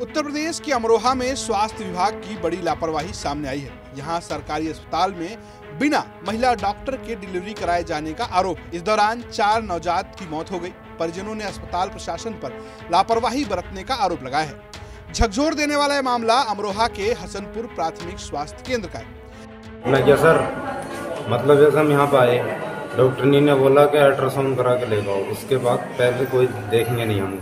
उत्तर प्रदेश के अमरोहा में स्वास्थ्य विभाग की बड़ी लापरवाही सामने आई है। यहाँ सरकारी अस्पताल में बिना महिला डॉक्टर के डिलीवरी कराए जाने का आरोप। इस दौरान 4 नवजात की मौत हो गई। परिजनों ने अस्पताल प्रशासन पर लापरवाही बरतने का आरोप लगाया है। झकझोर देने वाला यह मामला अमरोहा के हसनपुर प्राथमिक स्वास्थ्य केंद्र का है। मैं क्या सर, मतलब जैसे हम यहाँ पे आए, डॉक्टर ने बोला कि अल्ट्रासाउंड करा के ले जाओ। उसके बाद पहले कोई देखेंगे नहीं हम,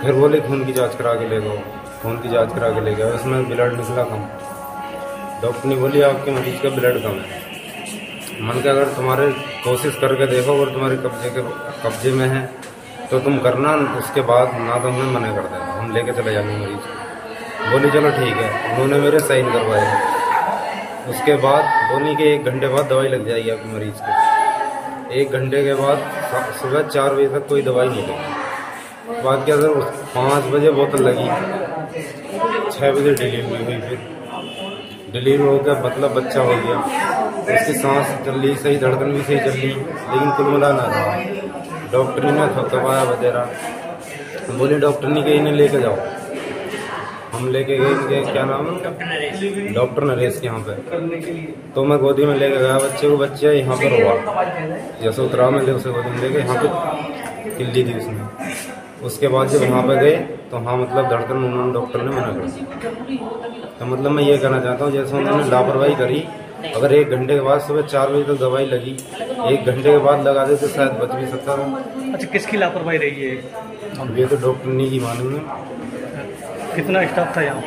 फिर बोले खून की जांच करा के ले जाओ। खून की जांच करा के ले गए, उसमें ब्लड निकला कम। डॉक्टर ने बोली आपके मरीज का ब्लड कम है। मन के अगर तुम्हारे कोशिश करके देखो, अगर तुम्हारे कब्जे में है तो तुम करना, उसके बाद ना तो हमें मना कर देना, हम लेके चले जाएंगे मरीज को। बोली चलो ठीक है। उन्होंने मेरे साइन करवाए। उसके बाद बोली कि 1 घंटे बाद दवाई लग जाएगी आपके मरीज को। 1 घंटे के बाद सुबह 4 बजे तक कोई दवाई नहीं लगी। बात क्या सर, 5 बजे बोतल लगी, 6 बजे डिलीवरी हुई। फिर डिलीवरी हो गया, मतलब बच्चा हो गया। उसकी सांस चल रही सही, धड़कन भी सही चल रही, लेकिन कुल मिला ना रहा। डॉक्टर ने थपथपाया वगैरह। बोले डॉक्टर ने कहीं इन्हें लेके जाओ। हम लेके गए, क्या नाम है, डॉक्टर नरेश के यहाँ पे। तो मैं गोदी में लेके गया बच्चे को। बच्चा यहाँ पर हुआ, जैसे उतरा में उसे गोदी में लेके, यहाँ पे किल्ली थी उसमें। उसके बाद जब वहाँ पे गए तो हाँ, मतलब धड़कन उन्होंने डॉक्टर ने मना कर दी। तो मतलब मैं ये कहना चाहता हूँ, जैसे उन्होंने लापरवाही करी, अगर 1 घंटे के बाद सुबह 4 बजे तक दवाई लगी, 1 घंटे के बाद लगा दे तो शायद बच भी सकता था। अच्छा, किसकी लापरवाही रही है? अब ये तो डॉक्टर ने ही मालूम है। कितना स्टाफ था यहाँ?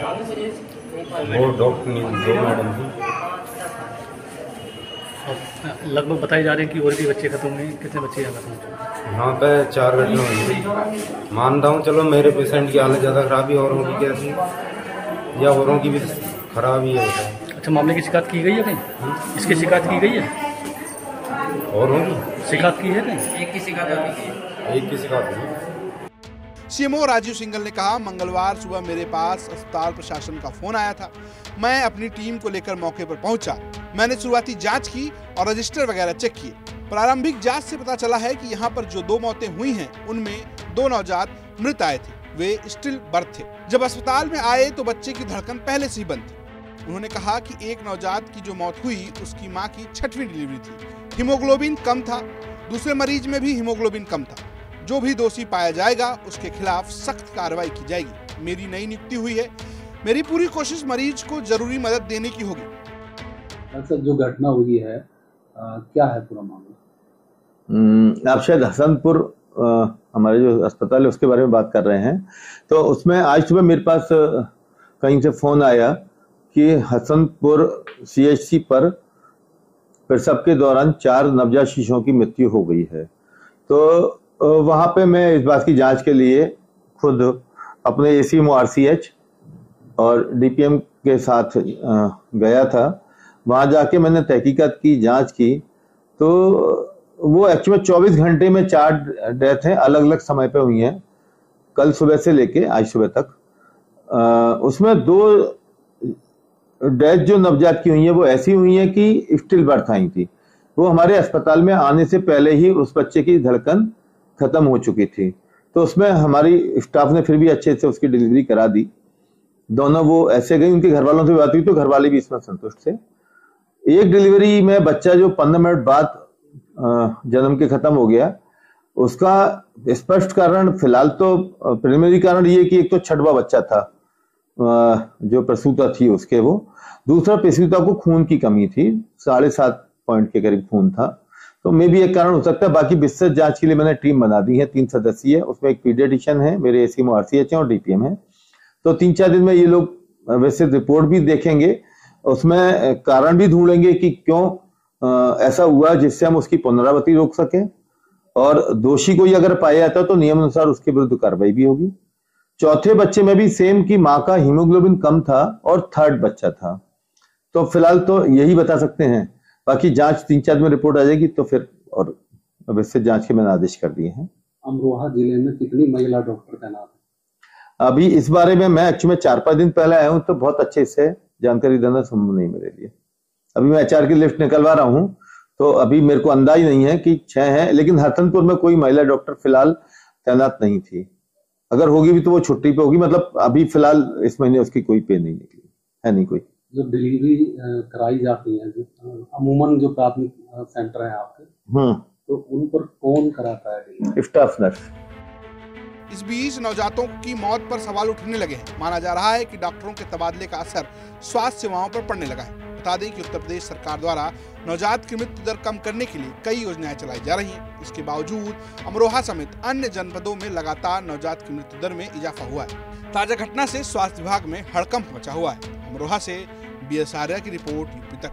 वो डॉक्टर ने 2 मैडम थी। लगभग बताई जा रही है कि और भी बच्चे खत्म हुए। कितने बच्चे यहाँ खत्म हुए? यहाँ पे 4 घटना हुई। मानता हूँ, चलो मेरे पेशेंट की हालत ज़्यादा खराब है, औरों की कैसी, या औरों की भी खराब ही होता है। अच्छा, मामले की शिकायत की गई है कहीं? इसकी शिकायत की गई है? औरों की शिकायत की है कहीं? एक की शिकायत हुई। सीएमओ राजीव सिंघल ने कहा, मंगलवार सुबह मेरे पास अस्पताल प्रशासन का फोन आया था। मैं अपनी टीम को लेकर मौके पर पहुंचा। मैंने शुरुआती जांच की और रजिस्टर वगैरह चेक किए। प्रारंभिक जांच से पता चला है कि यहाँ पर जो 2 मौतें हुई हैं, उनमें 2 नवजात मृत आए थे। वे स्टिल बर्थ थे। जब अस्पताल में आए तो बच्चे की धड़कन पहले से ही बंद थी। उन्होंने कहा कि एक नवजात की जो मौत हुई, उसकी मां की 6वीं डिलीवरी थी। हीमोग्लोबिन कम था। दूसरे मरीज में भी हीमोग्लोबिन कम था। जो भी दोषी पाया जाएगा उसके खिलाफ सख्त कार्रवाई की जाएगी। मेरी नई नियुक्ति हुई है। मेरी पूरी कोशिश मरीज को जरूरी मदद देने की होगी। सर, जो घटना हुई है, क्या है पूरा मामला? आप शायद हसनपुर हमारे जो अस्पताल है उसके बारे में बात कर रहे हैं। तो उसमें आज सुबह मेरे पास कहीं से फोन आया कि हसनपुर CHC पर प्रसव के दौरान 4 नवजात शिशुओं की मृत्यु हो गई है। तो वहां पे मैं इस बात की जांच के लिए खुद अपने ACMO RCH और DPM के साथ गया था। वहां जाके मैंने तहकीकात की, जांच की। तो वो एक्चुअली 24 घंटे में 4 डेथ हैं, अलग अलग समय पे हुई हैं, कल सुबह से लेके आज सुबह तक। उसमें 2 डेथ जो नवजात की हुई है वो ऐसी हुई है कि स्टिल बर्थ आई थी। वो हमारे अस्पताल में आने से पहले ही उस बच्चे की धड़कन खत्म हो चुकी थी। तो उसमें हमारी स्टाफ ने फिर भी अच्छे से उसकी डिलीवरी करा दी। दोनों वो ऐसे गई, उनके घर वालों से बात हुई तो घर वाले भी इसमें संतुष्ट थे। एक डिलीवरी में बच्चा जो 15 मिनट बाद जन्म के खत्म हो गया, उसका स्पष्ट कारण फिलहाल तो प्रिलिमिनरी कारण ये कि एक तो 6वां बच्चा था जो प्रसूता थी उसके, वो दूसरा प्रसूता को खून की कमी थी, 7.5 पॉइंट के करीब खून था। तो मे भी एक कारण हो सकता है। बाकी विस्तृत जांच के लिए मैंने टीम बना दी है, 3 सदस्यीय। उसमें एक पीडियाट्रिशियन है, मेरे ACMO RCH है और DPM है। तो 3-4 दिन में ये लोग वैसे रिपोर्ट भी देखेंगे, उसमें कारण भी ढूंढेंगे कि क्यों ऐसा हुआ, जिससे हम उसकी पुनरावृत्ति रोक सके। और दोषी कोई अगर पाया जाता तो नियम अनुसार उसके विरुद्ध कार्रवाई भी होगी। चौथे बच्चे में भी सेम कि मां का हीमोग्लोबिन कम था और 3rd बच्चा था। तो फिलहाल तो यही बता सकते हैं। बाकी जांच 3-4 दिन में रिपोर्ट आ जाएगी तो फिर और वैसे जांच के मैंने आदेश कर दिए हैं। अमरोहा जिले में कितनी महिला डॉक्टर तैनात है? अभी इस बारे में मैं एक्चुअली 4-5 दिन पहले आया हूं, तो बहुत अच्छे से जानकारी देना संभव नहीं मेरे लिए। अभी मैं HR की लिस्ट निकलवा रहा हूं, तो अभी मेरे को अंदाज नहीं है कि 6 हैं, लेकिन हसनपुर में कोई महिला डॉक्टर फिलहाल तैनात नहीं थी। अगर होगी भी तो वो छुट्टी पे होगी। मतलब अभी फिलहाल इस महीने उसकी कोई पे नहीं निकली है, नहीं कोई। जो डिलीवरी कराई जाती है अमूमन जो प्राथमिक सेंटर है आपके, तो उन पर कौन कराता है? Staff nurse. इस बीच नवजातों की मौत पर सवाल उठने लगे हैं। माना जा रहा है कि डॉक्टरों के तबादले का असर स्वास्थ्य सेवाओं पर पड़ने लगा है। बता दें कि उत्तर प्रदेश सरकार द्वारा नवजात की मृत्यु दर कम करने के लिए कई योजनाएं चलाई जा रही हैं। इसके बावजूद अमरोहा समेत अन्य जनपदों में लगातार नवजात की मृत्यु दर में इजाफा हुआ है। ताजा घटना से स्वास्थ्य विभाग में हड़कंप मचा हुआ है। अमरोहा से BS आर्या की रिपोर्ट, यूपी तक।